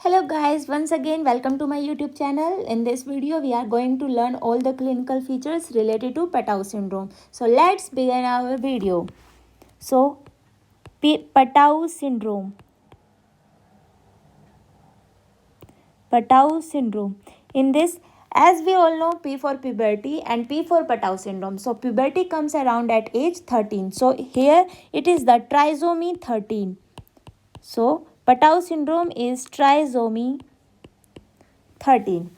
Hello guys, once again welcome to my YouTube channel. In this video we are going to learn all the clinical features related to Patau syndrome. So let's begin our video. So Patau syndrome. Patau syndrome. In this, as we all know, P for puberty and P for Patau syndrome. So puberty comes around at age 13. So here it is the trisomy 13. So Patau syndrome is trisomy 13.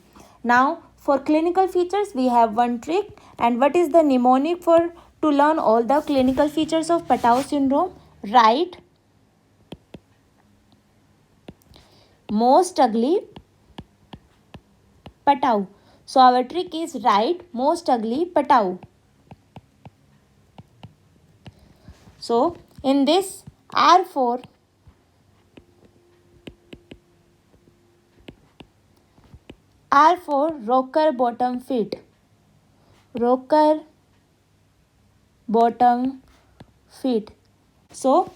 Now for clinical features we have one trick. And what is the mnemonic for to learn all the clinical features of Patau syndrome? Write most ugly Patau. So our trick is write most ugly Patau. So in this R4 rocker bottom feet. Rocker bottom feet. So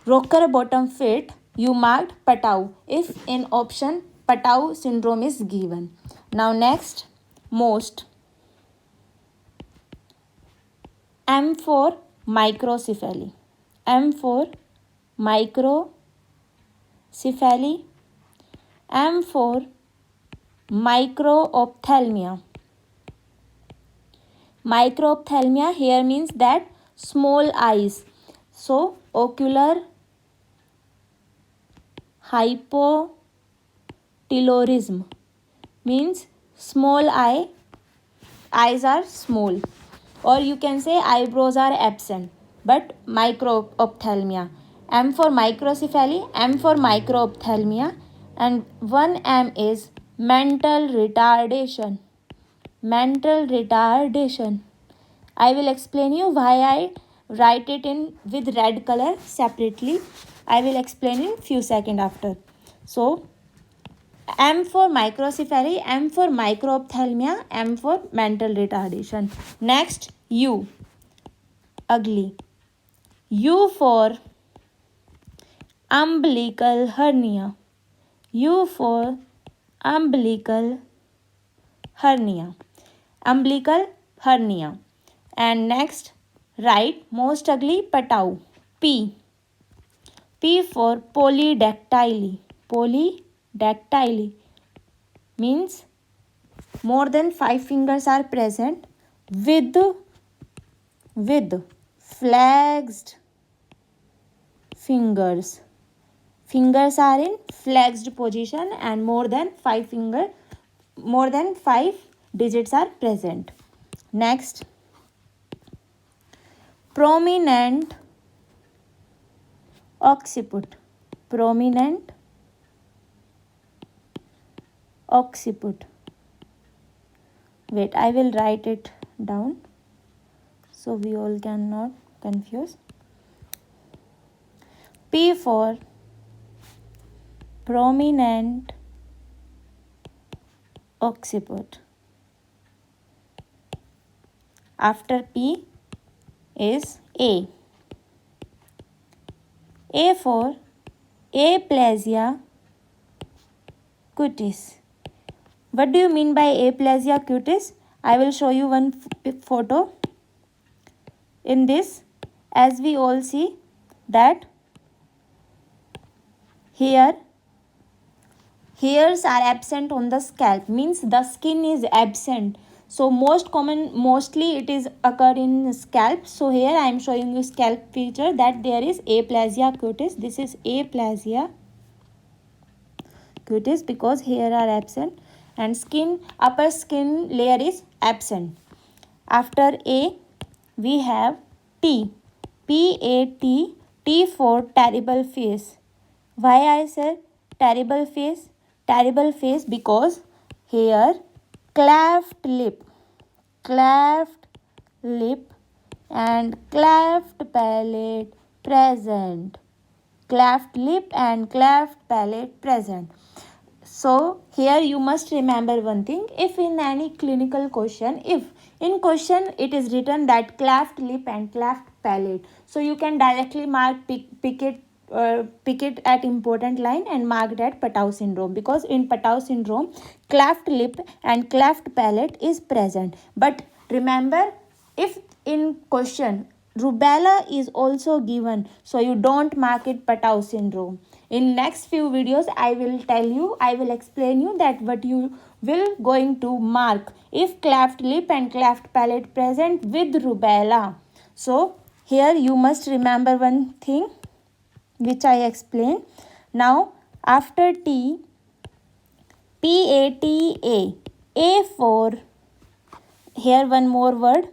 rocker bottom feet you marked Patau if in option Patau syndrome is given. Now next most. M for microcephaly. M for microcephaly. M for microphthalmia. Microphthalmia here means that small eyes. So ocular hypotelorism means small eyes are small, or you can say eyebrows are absent, but microphthalmia. M for microcephaly, M for microphthalmia, and one M is mental retardation. Mental retardation. I will explain you why I write it in with red color separately. I will explain in few seconds after. So M for microcephaly, M for microphthalmia, M for mental retardation. Next U. Ugly. U for umbilical hernia. U for umbilical hernia. Umbilical hernia. And next write most ugly Patau. P. P for polydactyly. Polydactyly means more than 5 fingers are present with flexed fingers. Fingers are in flexed position and more than 5 digits are present. Next prominent occiput. Prominent occiput. Wait, I will write it down so we all cannot confuse. P for prominent occiput. After P is A. A for aplasia cutis. What do you mean by aplasia cutis? I will show you one photo. In this, as we all see that here hairs are absent on the scalp, means the skin is absent. So mostly it is occur in scalp. So here I am showing you scalp feature that there is aplasia cutis. This is aplasia cutis because hair are absent and upper skin layer is absent. After A we have T. P-A-T. T for terrible face. Why I said terrible face? Terrible face because here cleft lip and cleft palate present. Cleft lip and cleft palate present. So here you must remember one thing. If in any clinical question, if in question it is written that cleft lip and cleft palate, so you can directly mark pick it pick it at important line and mark it at Patau syndrome, because in Patau syndrome cleft lip and cleft palate is present. But remember, if in question rubella is also given, so you don't mark it Patau syndrome. In next few videos I will explain you that what you will going to mark if cleft lip and cleft palate present with rubella. So here you must remember one thing which I explained. Now after T, PATA, A for, here one more word,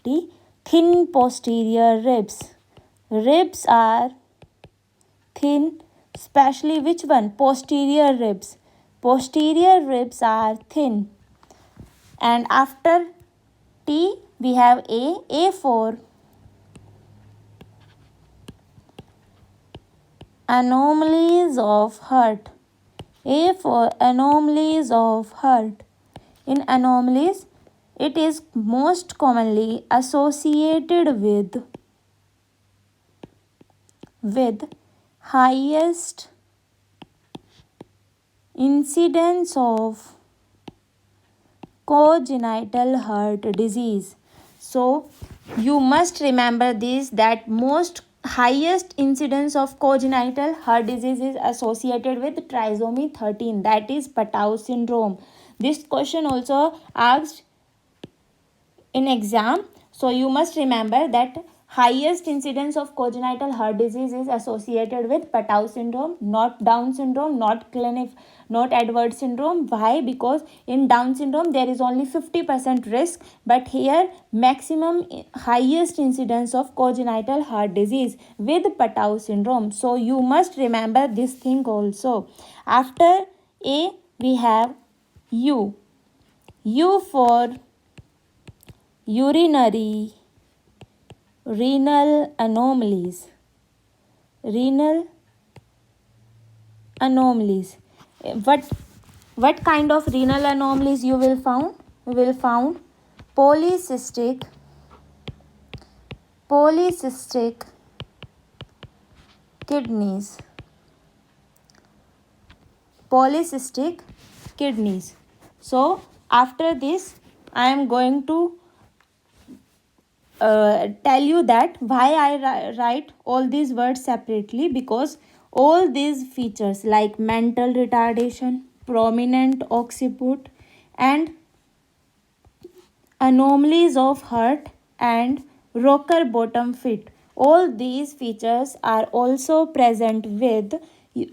T, thin posterior ribs. Ribs are thin, especially which one? Posterior ribs. Posterior ribs are thin. And after T we have A for anomalies of Hurt. A for anomalies of Hurt. In anomalies, it is most commonly associated with highest incidence of congenital heart disease. So you must remember this, that most highest incidence of congenital heart disease is associated with trisomy 13, that is Patau syndrome. This question also asked in exam, so you must remember that highest incidence of congenital heart disease is associated with Patau syndrome, not Down syndrome, not Edwards syndrome. Why? Because in Down syndrome there is only 50% risk, but here maximum highest incidence of congenital heart disease with Patau syndrome. So you must remember this thing also. After A we have U. U for urinary renal anomalies. Renal anomalies. What kind of renal anomalies you will found? You will found polycystic kidneys. Polycystic kidneys. So after this I am going to tell you that why I write all these words separately, because all these features like mental retardation, prominent occiput, and anomalies of heart and rocker bottom fit, all these features are also present with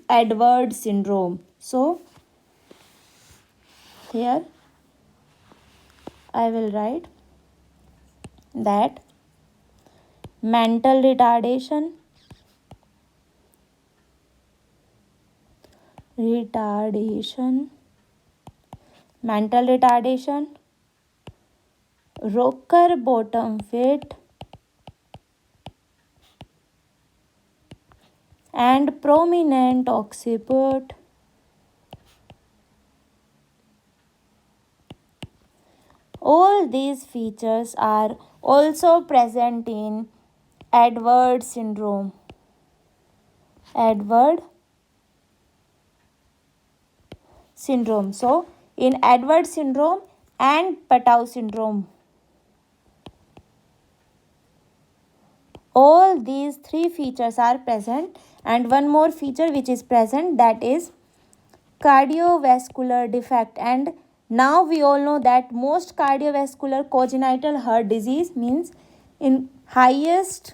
Edwards syndrome. So here I will write that mental retardation, rocker bottom fit, and prominent occiput all these features are also present in Edwards syndrome. So in Edwards syndrome and Patau syndrome, all these three features are present, and one more feature which is present, that is cardiovascular defect. And now we all know that most cardiovascular congenital heart disease means in highest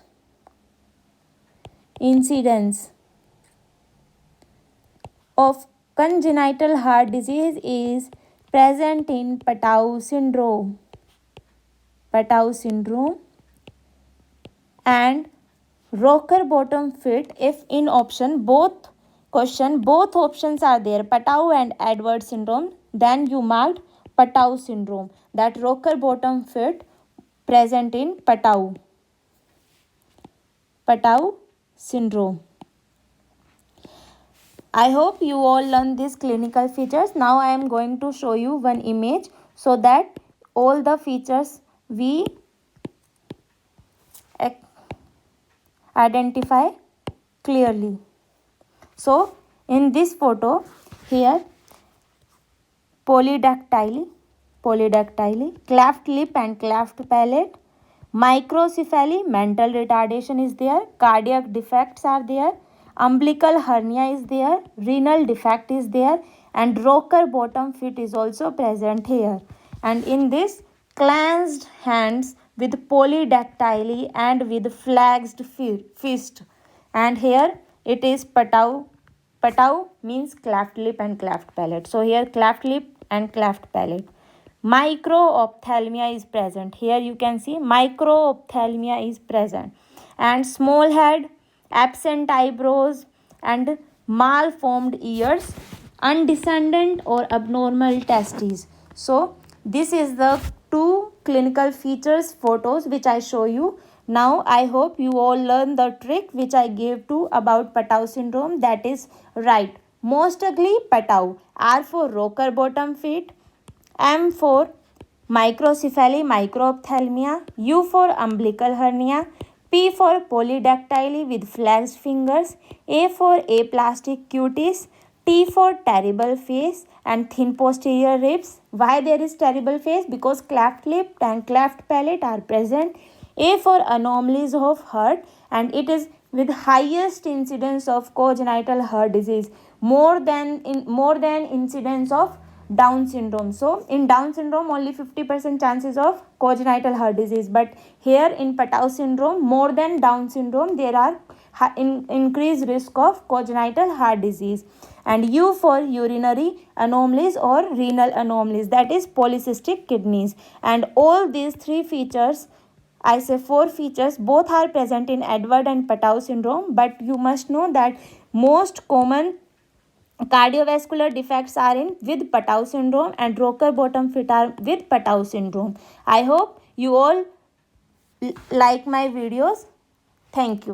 incidence of congenital heart disease is present in Patau syndrome and rocker bottom fit. If in option both options are there, Patau and Edwards syndrome, then you marked Patau syndrome, that rocker bottom fit present in Patau syndrome. I hope you all learn these clinical features. Now I am going to show you one image so that all the features we identify clearly. So in this photo here, polydactyly, cleft lip and cleft palate, microcephaly, mental retardation is there, cardiac defects are there, umbilical hernia is there, renal defect is there, and rocker bottom feet is also present here. And in this, clenched hands with polydactyly and with flexed fist. And here it is patau. Patau means cleft lip and cleft palate. So here cleft lip and cleft palate. Microophthalmia is present. Here you can see microophthalmia is present. And small head, absent eyebrows, and malformed ears, undescendant or abnormal testes. So this is the two clinical features photos which I show you. Now I hope you all learn the trick which I gave to about Patau syndrome, that is right. Most ugly Patau. R for rocker bottom feet, M for microcephaly, microophthalmia, U for umbilical hernia, P for polydactyly with flexed fingers, A for aplastic cutis, T for terrible face and thin posterior ribs. Why there is terrible face? Because cleft lip and cleft palate are present. A for anomalies of heart, and it is with highest incidence of congenital heart disease, more than incidence of Down syndrome. So in Down syndrome only 50% chances of congenital heart disease, but here in Patau syndrome more than Down syndrome there are increased risk of congenital heart disease. And U for urinary anomalies or renal anomalies, that is polycystic kidneys. And all these three features, I say four features, both are present in Edward and Patau syndrome, but you must know that most common cardiovascular defects are in with Patau syndrome and rocker bottom feet are with Patau syndrome. I hope you all like my videos. Thank you.